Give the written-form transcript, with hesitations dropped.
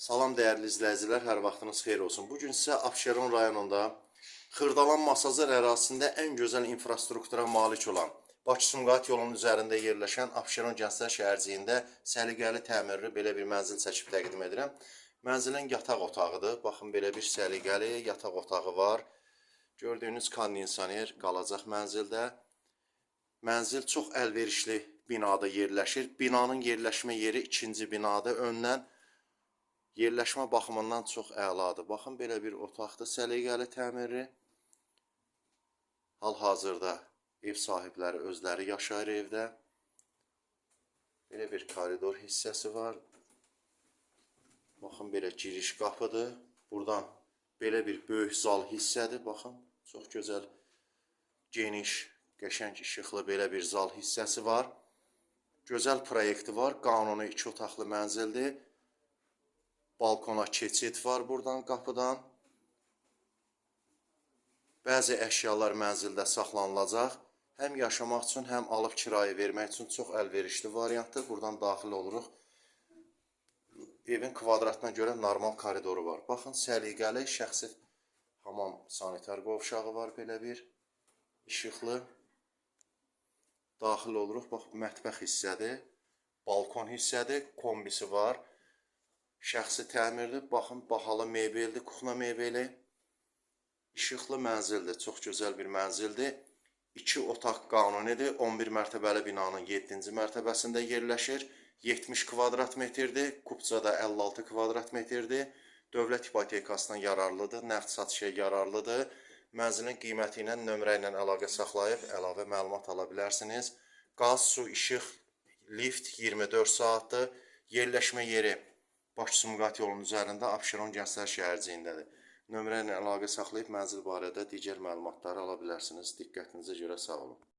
Salam dəyərli izləyicilər, hər vaxtınız xeyir olsun. Bugün sizə Abşeron rayonunda Xırdalan Masazır ərazisində ən gözəl infrastruktura malik olan Bakı-Sumqayıt yolunun üzərində yerləşən Abşeron Gənclər Şəhərciyində səliqəli təmirli belə bir mənzil çəkib təqdim edirəm. Mənzilin yataq otağıdır. Baxın, belə bir səliqəli yataq otağı var. Gördüyünüz kondisioner qalacaq mənzildə. Mənzil çox əlverişli binada yerləşir. Binanın yerləşmə yeri ikinci binada öndən yerləşmə baxımından çox əladır. Baxın, belə bir otaqdır, səliqəli təmirli. Hal-hazırda ev sahibləri özləri yaşayır evdə. Belə bir koridor hissəsi var. Baxın, belə giriş qapıdır. Buradan belə bir böyük zal hissədir. Baxın, çox gözəl, geniş, qəşəng işıqlı belə bir zal hissəsi var. Gözəl proyekti var. Qanuni 2 otaqlı mənzildir. Balkona keçid var buradan, qapıdan. Bəzi əşyalar mənzildə saxlanılacaq. Həm yaşamaq üçün, həm alıb kirayə vermək üçün çox əlverişli variantdır. Buradan daxil oluruq. Evin kvadratına görə normal koridoru var. Baxın, səliqəli şəxsi hamam sanitar qovşağı var, belə bir işıqlı. Daxil oluruq. Bax, mətbəx hissədir. Balkon hissədir. Kombisi var. Şəxsi təmirli, baxın, bahalı mebeldir, kuxna mebeli. İşıqlı mənzildir, çox gözəl bir mənzildir. 2 otaq qanunidir, 11 mərtəbəli binanın 7-ci mərtəbəsində yerləşir. 70 kvadrat metrdir, Kupçada 56 kvadrat metrdir. Dövlət hipotekasından yararlıdır, nəqd satışa yararlıdır. Mənzilin qiyməti ilə nömrə ilə əlaqə saxlayıb əlavə məlumat ala bilərsiniz. Qaz, su, işıq, lift 24 saatdır. Yerləşmə yeri Bakı-Sumqayıt yolunun üzərində Abşeron Gənclər Şəhərciyindədir. Nömrə ilə əlaqə saxlayıb mənzil barədə digər məlumatları ala bilərsiniz. Diqqətinizə görə sağ olun.